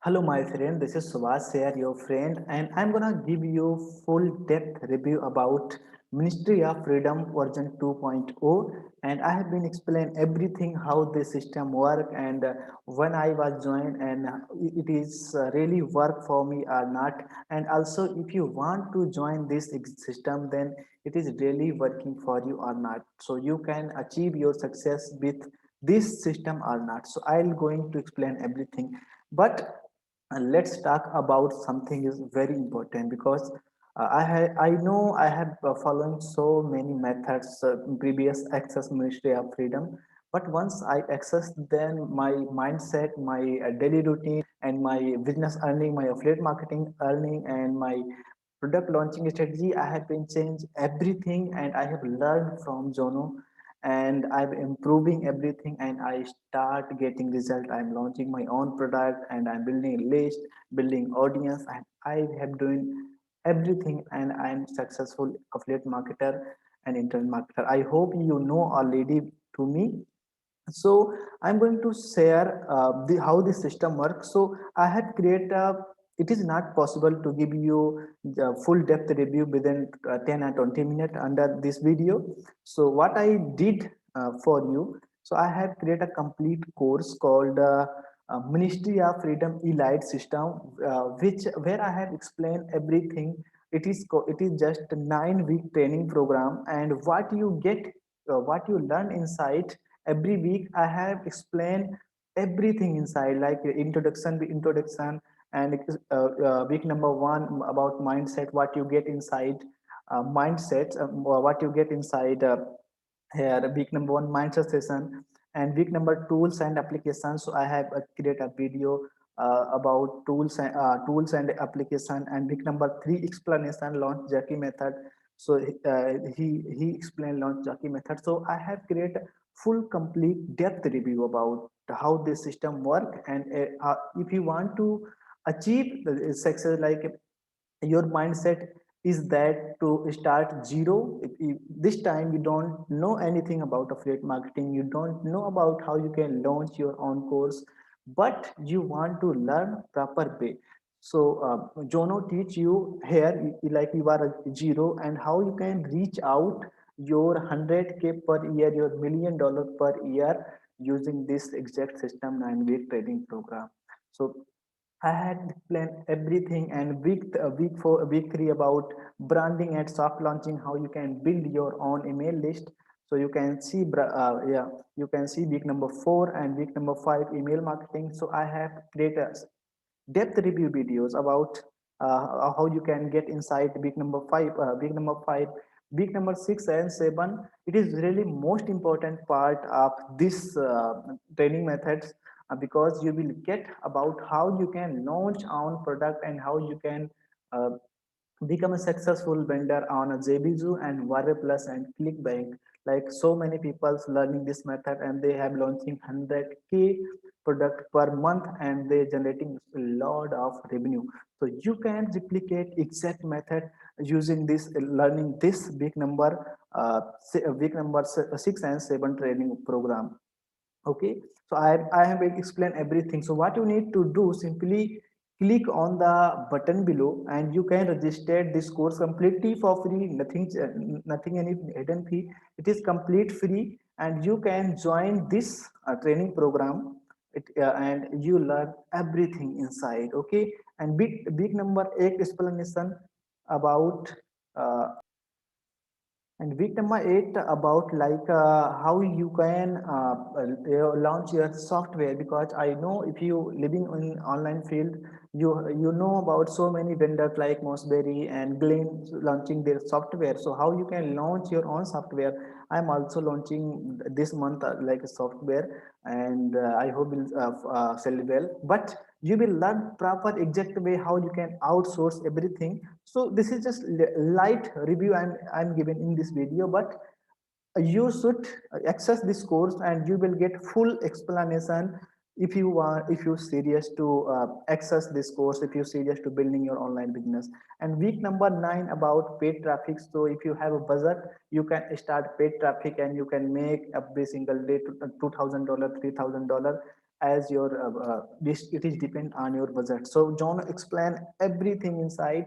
Hello, my friend. This is Subhash here, your friend, and I'm gonna give you full depth review about Ministry of Freedom version 2.0. And I have been explain everything how this system work and when I was joined and it is really work for me or not. And also, if you want to join this system, then it is really working for you or not. So you can achieve your success with this system or not. So I'll going to explain everything, but let's talk about something is very important because I know I have followed so many methods previous access Ministry of Freedom, but once I access, then my mindset, my daily routine, and my business earning, my affiliate marketing earning, and my product launching strategy, I have been changed everything, and I have learned from Jono, and I'm improving everything, and I start getting result. I'm launching my own product, and I'm building a list, building audience, and I have doing everything, and I'm successful affiliate marketer and internet marketer. I hope you know already to me. So I'm going to share how this system works. So I had created it is not possible to give you the full depth review within 10 or 20 minutes under this video. So what I did for you, so I have created a complete course called Ministry of Freedom Elite System, which where I have explained everything. It is just a 9 week training program, and what you learn inside every week I have explained everything inside, like introduction, and week number one about mindset, what you get inside mindset, what you get inside here. Week number one mindset session, and week number tools and applications. So I have created a video about tools and application, and week number three explanation launch jockey method. So he explained launch jockey method. So I have created full complete depth review about how this system work, and if you want to achieve the success, like your mindset is that to start zero. This time you don't know anything about affiliate marketing, you don't know about how you can launch your own course, but you want to learn proper way. So Jono teach you here, like you are a zero, and how you can reach out your 100K per year, your $1 million per year, using this exact system 9 week trading program. So I had planned everything, and week three about branding and soft launching, how you can build your own email list. So you can see, you can see week number four and week number five email marketing. So I have created depth review videos about how you can get inside week number six and seven. It is really most important part of this training methods, because you will get about how you can launch on product and how you can uh, become a successful vendor on a JBZoo and Warrior Plus and ClickBank. Like so many people learning this method, and they have launching 100K product per month, and they generating a lot of revenue. So you can replicate exact method using this, learning this week number six and seven training program. Okay, so I have explained everything. So what you need to do, simply click on the button below, and you can register this course completely for free. Nothing any hidden fee. It is complete free, and you can join this training program. And you learn everything inside. Okay, and big number eight explanation about uh, and week number eight about like how you can launch your software, because I know if you living in online field, you know about so many vendors like Moseberry and Glen launching their software. So how you can launch your own software. I'm also launching this month like a software, and I hope will sell well. But you will learn proper exact way how you can outsource everything. So this is just light review I'm giving in this video, but you should access this course, and you will get full explanation if you are, if you serious to access this course, if you serious to building your online business. And week number nine about paid traffic. So if you have a budget, you can start paid traffic, and you can make every single day $2,000, $3,000 as your this it is depend on your budget. So John explain everything inside,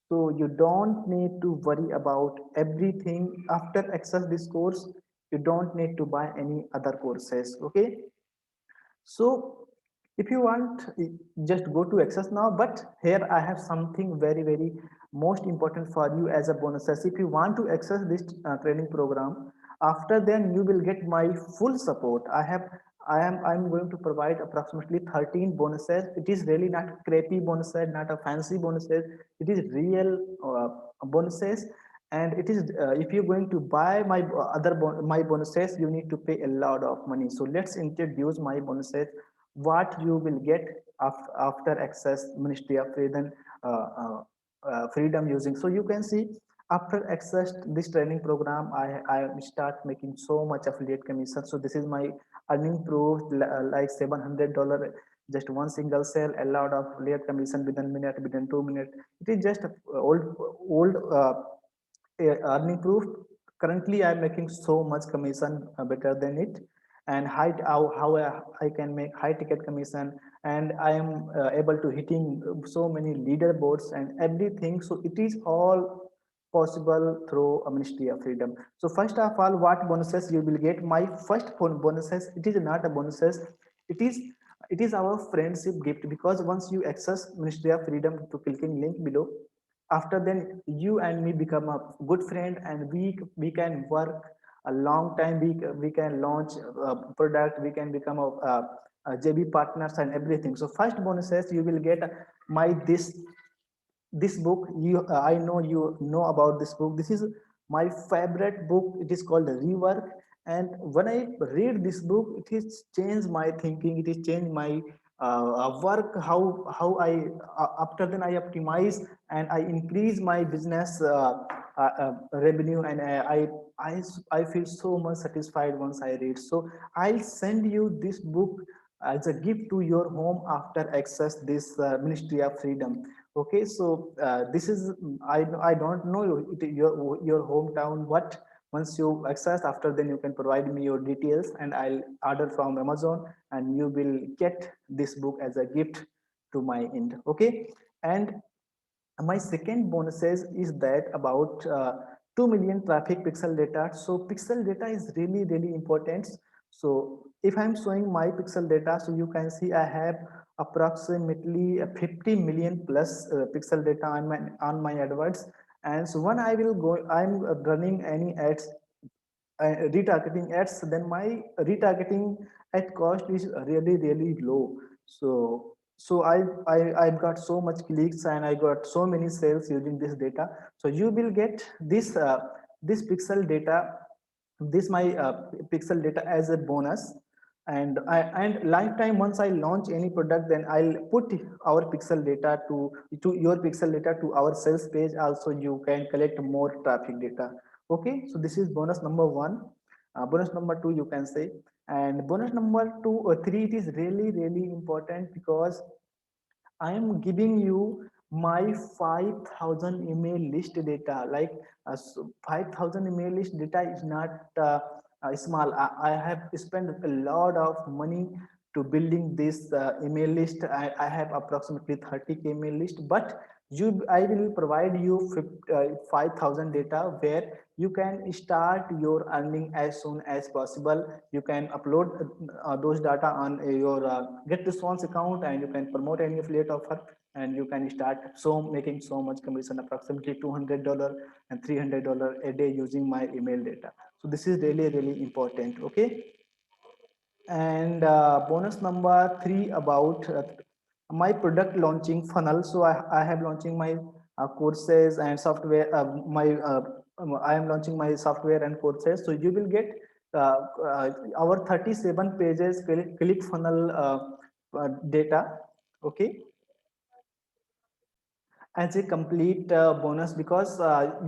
so you don't need to worry about everything. After access this course, you don't need to buy any other courses. Okay, so if you want, just go to access now. But here I have something very, very most important for you as a bonuses. If you want to access this training program, after then you will get my full support. I'm going to provide approximately 13 bonuses. It is really not crappy bonuses, not a fancy bonuses. It is real bonuses. And it is if you're going to buy my my bonuses, you need to pay a lot of money. So let's introduce my bonuses, what you will get after access Ministry of Freedom freedom using. So you can see, after access this training program, I start making so much affiliate commission. So this is my earning proof, like $700, just one single sale, a lot of affiliate commission within minute, within 2 minutes. It is just old earning proof. Currently I'm making so much commission better than it. And how I can make high ticket commission, and I am able to hitting so many leaderboards and everything. So it is all possible through a Ministry of Freedom. So first of all, what bonuses you will get? My first bonuses, it is not a bonuses, it is it is our friendship gift. Because once you access Ministry of Freedom to clicking link below, after then you and me become a good friend, and we can work a long time. We can launch a product, we can become a JB partners and everything. So first bonuses you will get my this book. You I know you know about this book. This is my favorite book. It is called Rework. And when I read this book, it has changed my thinking, it has changed my work, how I after then I optimize and I increase my business revenue. And I I feel so much satisfied once I read. So I'll send you this book as a gift to your home after access this Ministry of Freedom. Okay, so this is I don't know your hometown, but once you access, after then you can provide me your details and I'll order from Amazon, and you will get this book as a gift to my end. Okay, and my second bonuses is that about 2 million traffic pixel data. So pixel data is really, really important. So if I'm showing my pixel data, so you can see I have approximately 50 million plus pixel data on my AdWords. And so when I will go, I'm running any ads, retargeting ads, then my retargeting at cost is really, really low. So I've got so much clicks and I got so many sales using this data. So you will get this pixel data, this my pixel data as a bonus. And lifetime, once I launch any product, then I'll put our pixel data to your pixel data to our sales page. Also you can collect more traffic data. Okay, so this is bonus number one. Bonus number two, you can say. And bonus number two or three, it is really, really important, because I am giving you my 5,000 email list data. Like 5,000 email list data is not small. I have spent a lot of money to building this email list. I have approximately 30K email list, but I will provide you 5,000 data, where you can start your earning as soon as possible. You can upload those data on your get response account, and you can promote any affiliate offer, and you can start so making so much commission, approximately $200 and $300 a day using my email data. So this is really, really important. Okay, and bonus number three, about my product launching funnel. So I have launching my courses and software. I am launching my software and courses. So you will get our 37 pages click funnel data. Okay, as a complete bonus, because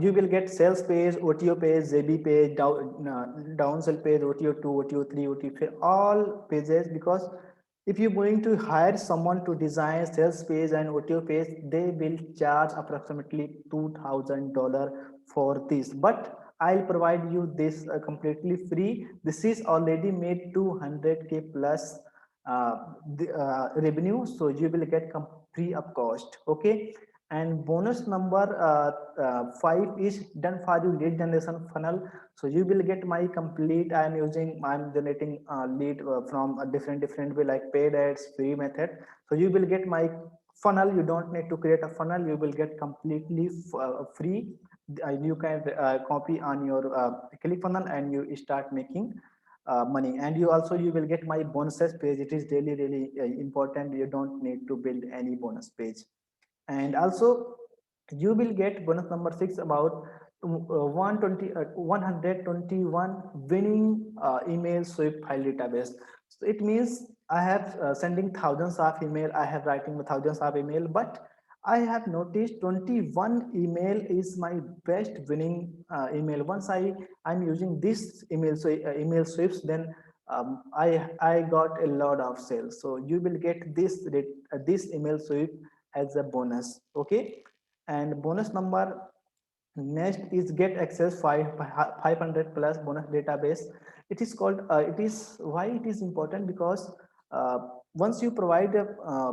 you will get sales page, OTO page, JB page, downsell page, OTO2, OTO3, OTO4, all pages. Because if you're going to hire someone to design sales page and OTO page, they will charge approximately $2,000 for this. But I'll provide you this completely free. This is already made 200K plus uh, revenue, so you will get free of cost. Okay, and bonus number 5 is done for you lead generation funnel. So you will get my complete, I'm generating lead from a different way like paid ads, free method. So you will get my funnel. You don't need to create a funnel. You will get completely free. You can copy on your ClickFunnels and you start making money. And you will get my bonuses page. It is really important. You don't need to build any bonus page. And also you will get bonus number 6 about 121 winning email sweep file database. So it means I have sending thousands of email, I have writing thousands of email, but I have noticed 21 email is my best winning email. Once I'm using this email, so email sweeps, then I got a lot of sales. So you will get this email sweep as a bonus. Okay, and bonus number next is get access 500 plus bonus database. It is called it is why it is important because uh, once you provide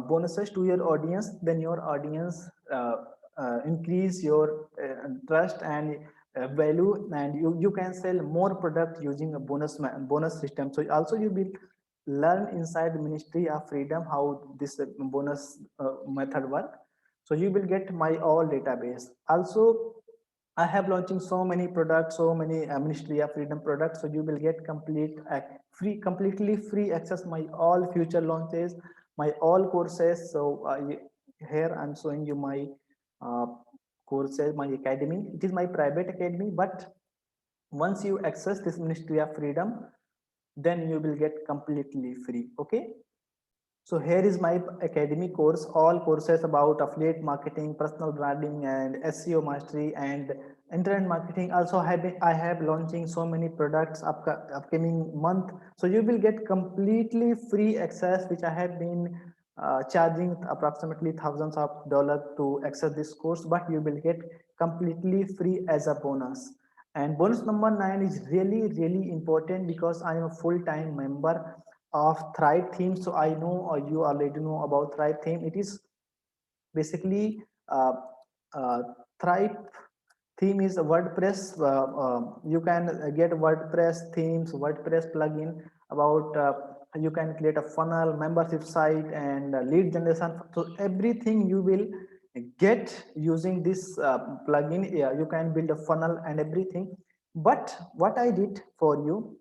bonuses to your audience, then your audience increase your trust and value, and you can sell more product using a bonus system. So also you will learn inside Ministry of Freedom how this bonus method work. So you will get my all database. Also I have launching so many products, so many Ministry of Freedom products. So you will get completely free access my all future launches, my all courses. So here I'm showing you my uh, courses, my academy. It is my private academy, but once you access this Ministry of Freedom, then you will get completely free. Okay, so here is my academy course, all courses about affiliate marketing, personal branding, and SEO mastery and internet marketing. Also, I have launching so many products upcoming month. So you will get completely free access, which I have been charging approximately thousands of dollars to access this course, but you will get completely free as a bonus. And bonus number 9 is really important because I am a full-time member of Thrive theme. So I know, or you already know about Thrive theme. It is basically uh, uh, Thrive theme is a WordPress. You can get WordPress themes, WordPress plugin about. You can create a funnel, membership site, and lead generation. So everything you will get using this plugin. Yeah, you can build a funnel and everything. But what I did for you,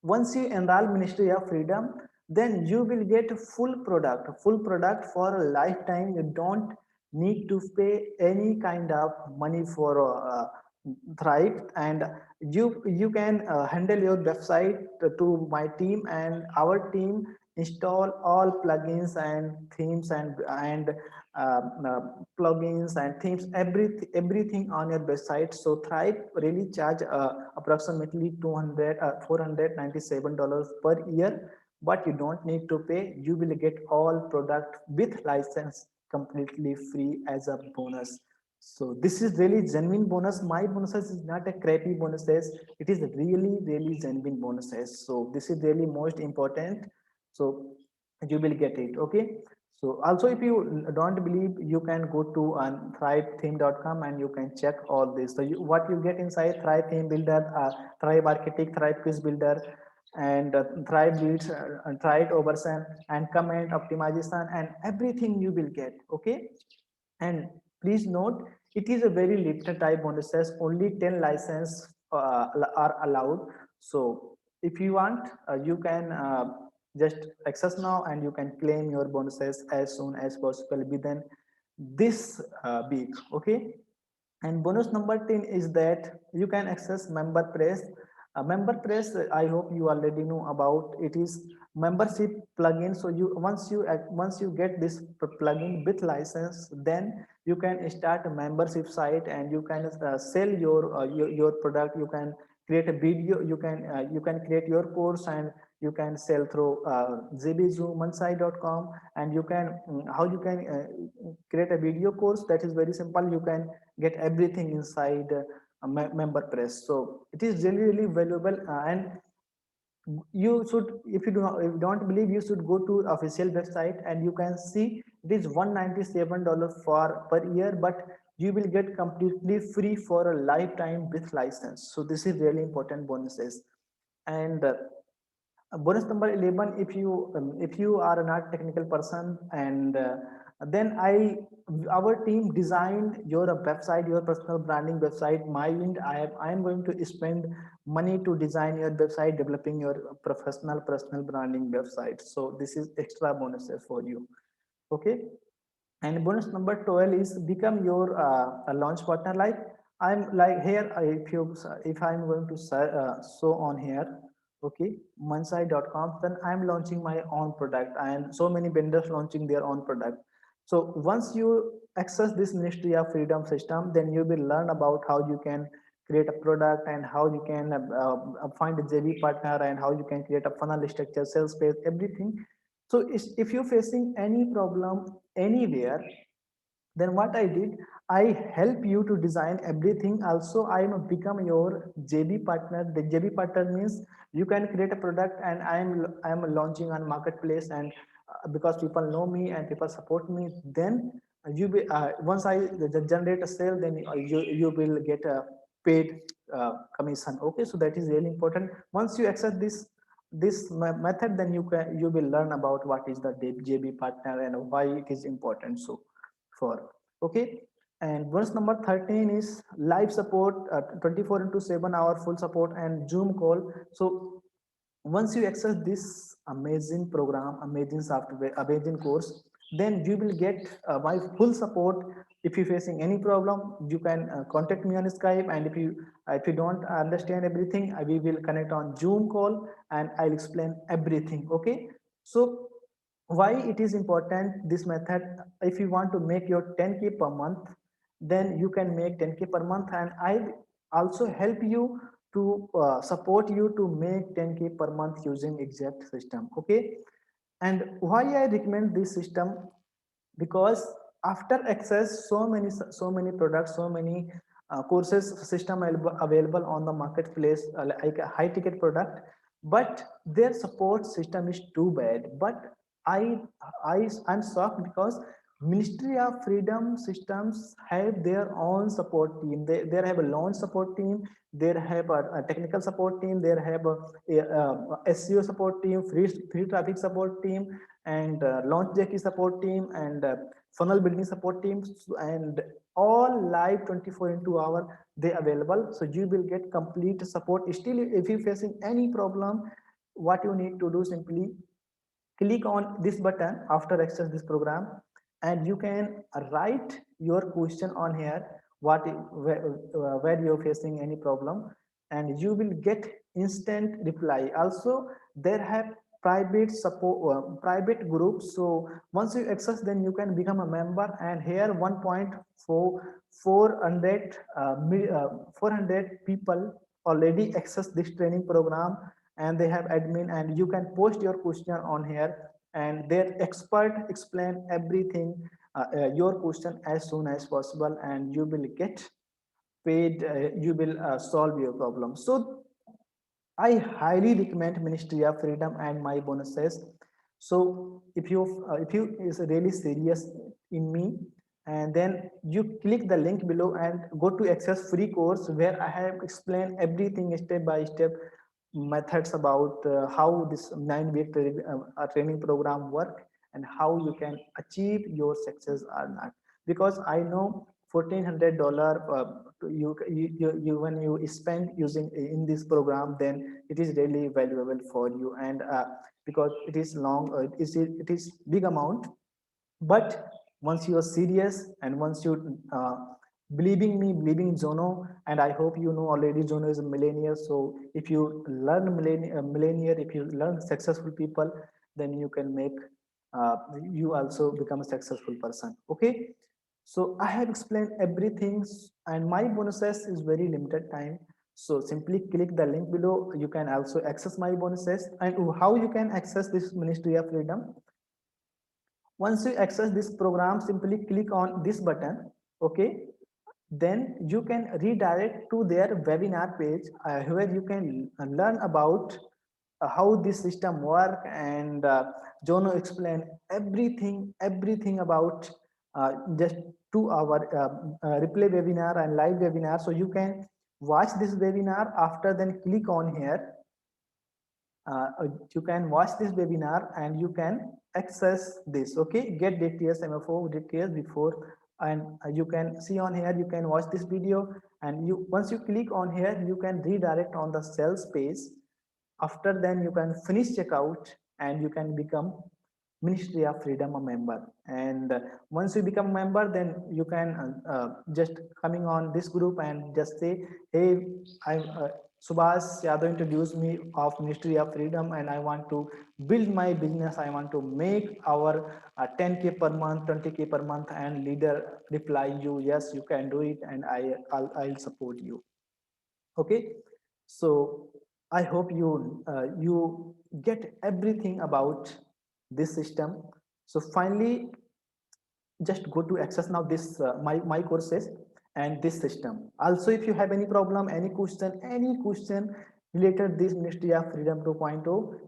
once you enroll Ministry of Freedom, then you will get full product for a lifetime. You don't need to pay any kind of money for Thrive, and you can handle your website to my team, and our team install all plugins and themes and plugins and themes, everything on your website. So Thrive really charge approximately 200 $497 per year, but you don't need to pay. You will get all product with license completely free as a bonus. So this is really genuine bonus. My bonuses is not a crappy bonuses. It is really genuine bonuses. So this is really most important. So you will get it. Okay. So also, if you don't believe, you can go to thrivetheme.com and you can check all this. So what you get inside Thrive Theme Builder, Thrive Architect, Thrive Quiz Builder, and Thrive Leads, Thrive Oversend, and comment optimization, and everything you will get. Okay. And please note, it is a very limited type bonuses. Only 10 license are allowed. So if you want, you can just access now and you can claim your bonuses as soon as possible within this week. Okay. And bonus number 10 is that you can access MemberPress. MemberPress, I hope you already know about. It is membership plugin. So you once you get this plugin with license, then you can start a membership site and you can sell your product. You can create a video. You can create your course and you can sell through ZBZoom, Mansai.com, and you can how you can create a video course. That is very simple. You can get everything inside MemberPress. So it is really valuable, and You should, if you don't believe, you should go to official website and you can see it is $197 for per year, but you will get completely free for a lifetime with license. So this is really important bonuses. And bonus number 11, if you are not technical person, and then our team designed your website, your personal branding website. I am going to spend money to design your website, developing your professional personal branding website. So this is extra bonuses for you. Okay. And bonus number 12 is become your a launch partner. Like I'm like here, if I'm going to show on here, okay, mansai.com, then I'm launching my own product and so many vendors launching their own product. So once you access this Ministry of Freedom system, then you will learn about how you can create a product and how you can find a JV partner and how you can create a funnel structure, sales page, everything. So if you're facing any problem anywhere, then what I did, I help you to design everything. Also, I am become your JB partner. The JB partner means you can create a product and I am launching on marketplace, and because people know me and people support me, then once I generate a sale, then you will get a paid commission. Okay, so that is really important. Once you accept this method, then you will learn about what is the JB partner and why it is important. So for, okay. And verse number 13 is live support, 24 into 7 hour full support and Zoom call. So once you access this amazing program, amazing software, amazing course, then you will get my full support. If you're facing any problem, you can contact me on Skype, and if you don't understand everything, we will connect on Zoom call and I'll explain everything. Okay. So why it is important this method? If you want to make your 10K per month, then you can make 10K per month, and I also help you to support you to make 10K per month using exact system. Okay. And why I recommend this system? Because after access so many products, so many courses system available on the marketplace, like a high ticket product, but their support system is too bad. But i I'm shocked because Ministry of Freedom systems have their own support team. They have a launch support team, they have a technical support team, they have a SEO support team, free traffic support team, and launch jockey support team, and funnel building support teams, and all live 24 into hour they available. So you will get complete support. Still, if you're facing any problem, what you need to do, simply click on this button after access this program, and you can write your question on here, where you're facing any problem, and you will get instant reply. Also, there have private support, private groups. So once you access, then you can become a member, and here 400 people already access this training program, and they have admin, and you can post your question on here, and their expert explain everything, your question as soon as possible, and you will get paid. You will solve your problem. So I highly recommend Ministry of Freedom and my bonuses. So if you is really serious in me, and then you click the link below and go to access free course where I have explained everything step by step, methods about how this 9 week training program work, and how you can achieve your success or not. Because I know $1,400 when you spend using in this program, then it is really valuable for you. And because it is long, it is big amount. But once you are serious, and once you believing me, believing Zono, and I hope you know already Zono is a millionaire. So if you learn millionaire, if you learn successful people, then you can make you also become a successful person. Okay. So I have explained everything, and my bonuses is very limited time. So simply click the link below. You can also access my bonuses. And how you can access this Ministry of Freedom? Once you access this program, simply click on this button. Okay. Then you can redirect to their webinar page, where you can learn about how this system work, and Jono explained everything about just 2 hour replay webinar and live webinar. So you can watch this webinar after, then click on here. You can watch this webinar and you can access this. Okay, get DTS MFO details before, and you can see on here, you can watch this video, and you, once you click on here, you can redirect on the sales page. After then you can finish checkout and you can become Ministry of Freedom a member. And once you become a member, then you can just coming on this group and just say, hey, I'm Subhas Yadav introduced me of Ministry of Freedom, and I want to build my business. I want to make our 10K per month, 20K per month. And leader reply you, yes, you can do it, and I'll support you. Okay, so I hope you get everything about this system. So finally, just go to access now this my courses and this system. Also, if you have any problem, any question related this Ministry of Freedom 2.0,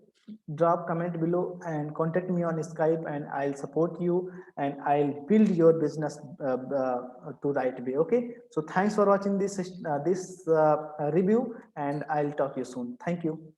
drop comment below and contact me on Skype, and I'll support you, and I'll build your business to right way. Okay, so thanks for watching this review, and I'll talk to you soon. Thank you.